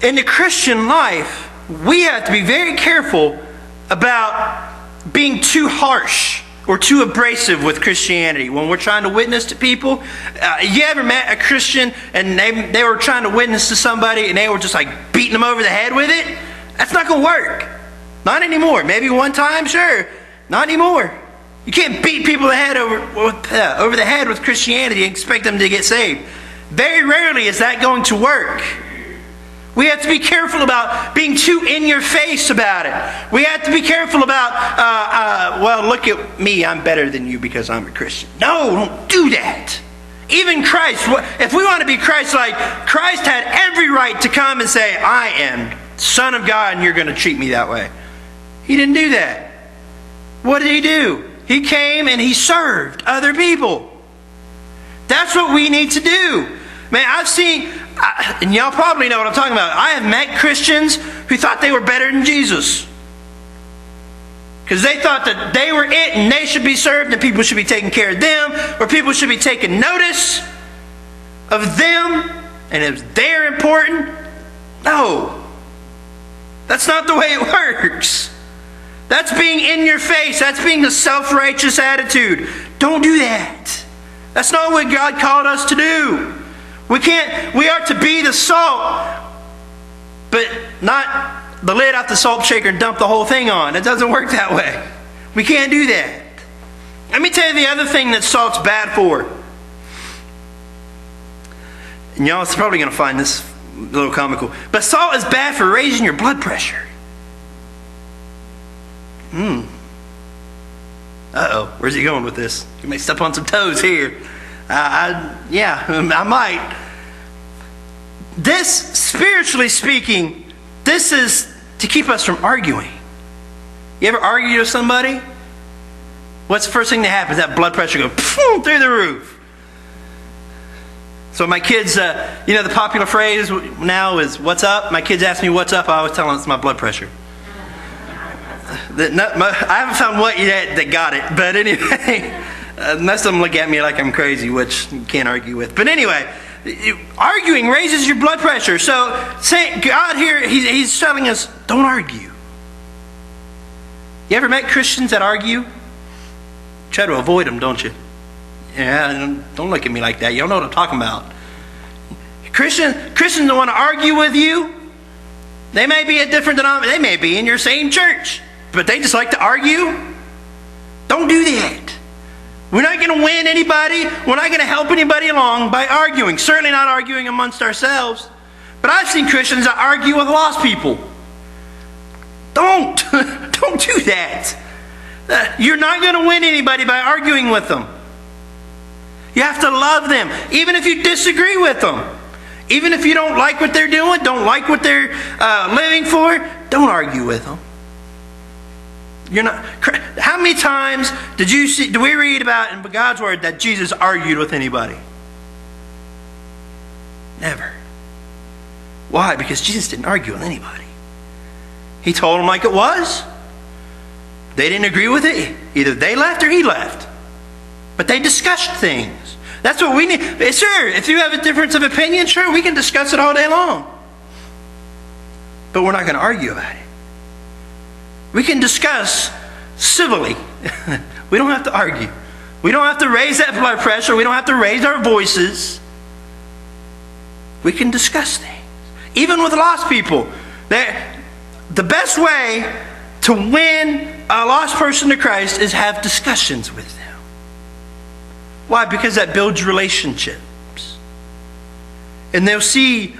in the Christian life, we have to be very careful about being too harsh or too abrasive with Christianity when we're trying to witness to people. You ever met a Christian and they were trying to witness to somebody and they were just like beating them over the head with it? That's not going to work. Not anymore. Maybe one time, sure. Not anymore. You can't beat people over the head with Christianity and expect them to get saved. Very rarely is that going to work. We have to be careful about being too in your face about it. We have to be careful about, well, look at me, I'm better than you because I'm a Christian. No, don't do that. Even Christ, if we want to be Christ-like, Christ had every right to come and say, I am Son of God and you're going to treat me that way. He didn't do that. What did he do? He came and he served other people. That's what we need to do. Man, I've seen, and y'all probably know what I'm talking about. I have met Christians who thought they were better than Jesus. Because they thought that they were it and they should be served and people should be taking care of them, or people should be taking notice of them, and if they're important. No. That's not the way it works. That's being in your face. That's being a self-righteous attitude. Don't do that. That's not what God called us to do. We are to be the salt, but not the lid off the salt shaker and dump the whole thing on. It doesn't work that way. We can't do that. Let me tell you the other thing that salt's bad for. And y'all are probably going to find this a little comical. But salt is bad for raising your blood pressure. Uh-oh, where's he going with this? You may step on some toes here. I might. This, spiritually speaking, this is to keep us from arguing. You ever argue with somebody? What's the first thing that happens? That blood pressure goes through the roof. So my kids, the popular phrase now is, what's up? My kids ask me what's up, I always tell them it's my blood pressure. I haven't found what yet that got it, but anyway, most of them look at me like I'm crazy, which you can't argue with. But anyway, arguing raises your blood pressure. So God here, He's telling us, don't argue. You ever met Christians that argue? Try to avoid them, don't you? Yeah, don't look at me like that. You don't know what I'm talking about. Christians don't want to argue with you. They may be a different denomination. They may be in your same church, but they just like to argue. Don't do that. We're not going to win anybody. We're not going to help anybody along by arguing. Certainly not arguing amongst ourselves. But I've seen Christians that argue with lost people. Don't do that. You're not going to win anybody by arguing with them. You have to love them, even if you disagree with them. Even if you don't like what they're doing, don't like what they're living for, don't argue with them. How many times do we read about in God's Word that Jesus argued with anybody? Never. Why? Because Jesus didn't argue with anybody. He told them like it was. They didn't agree with it. Either they left or he left. But they discussed things. That's what we need. Sure, if you have a difference of opinion, sure, we can discuss it all day long. But we're not going to argue about it. We can discuss civilly. We don't have to argue. We don't have to raise that blood pressure. We don't have to raise our voices. We can discuss things. Even with lost people. The best way to win a lost person to Christ is have discussions with them. Why? Because that builds relationships. And they'll see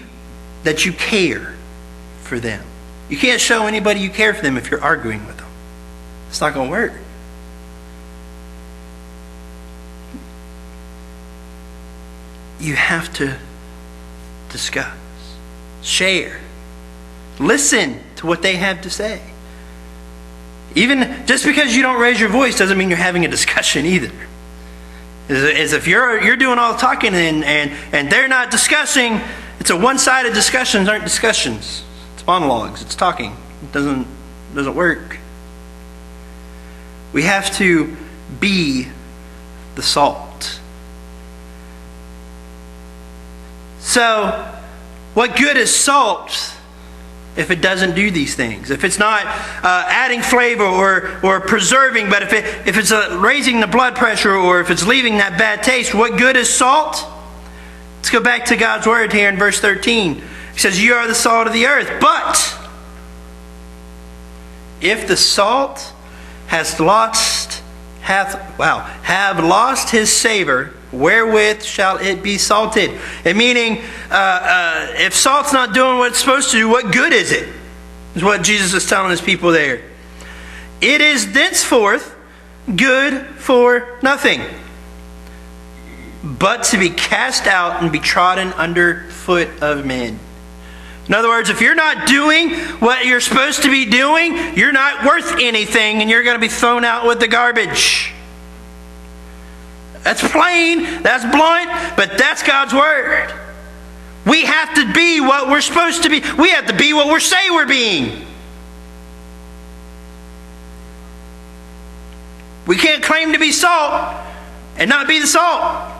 that you care for them. You can't show anybody you care for them if you're arguing with them. It's not going to work. You have to discuss, share, listen to what they have to say. Even just because you don't raise your voice doesn't mean you're having a discussion either. As if you're doing all the talking and they're not discussing. It's a one-sided discussions aren't discussions. It's monologues. It's talking. It doesn't work. We have to be the salt. So, what good is salt if it doesn't do these things. If it's not adding flavor or preserving, but if it's raising the blood pressure or if it's leaving that bad taste, what good is salt? Let's go back to God's word here in verse 13. He says, you are the salt of the earth. But if the salt have lost his savor, wherewith shall it be salted? And meaning, if salt's not doing what it's supposed to do, what good is it? Is what Jesus is telling his people there. It is thenceforth good for nothing, but to be cast out and be trodden under foot of men. In other words, if you're not doing what you're supposed to be doing, you're not worth anything and you're going to be thrown out with the garbage. That's plain, that's blunt, but that's God's word. We have to be what we're supposed to be. We have to be what we say we're being. We can't claim to be salt and not be the salt.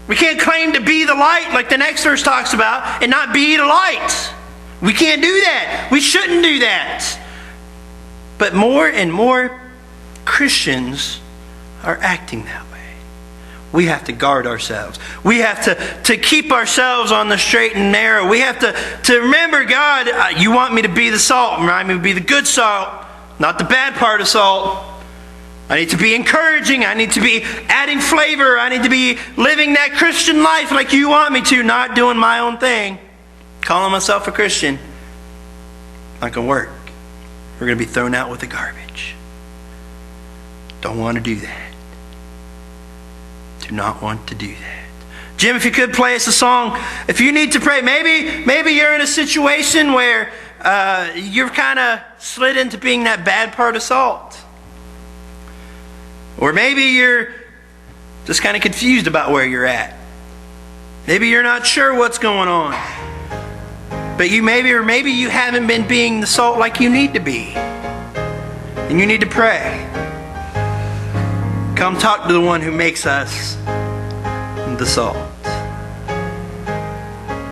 We can't claim to be the light like the next verse talks about and not be the light. We can't do that. We shouldn't do that. But more and more Christians are acting that way. We have to guard ourselves. We have to keep ourselves on the straight and narrow. We have to remember, God, you want me to be the salt. Remind me to be the good salt, not the bad part of salt. I need to be encouraging. I need to be adding flavor. I need to be living that Christian life like you want me to, not doing my own thing. Calling myself a Christian. Not going to work. We're going to be thrown out with the garbage. Don't want to do that. Do not want to do that. Jim, if you could play us a song. If you need to pray, maybe you're in a situation where you're kind of slid into being that bad part of salt. Or maybe you're just kind of confused about where you're at. Maybe you're not sure what's going on. But maybe you haven't been being the salt like you need to be. And you need to pray. Come talk to the one who makes us the salt.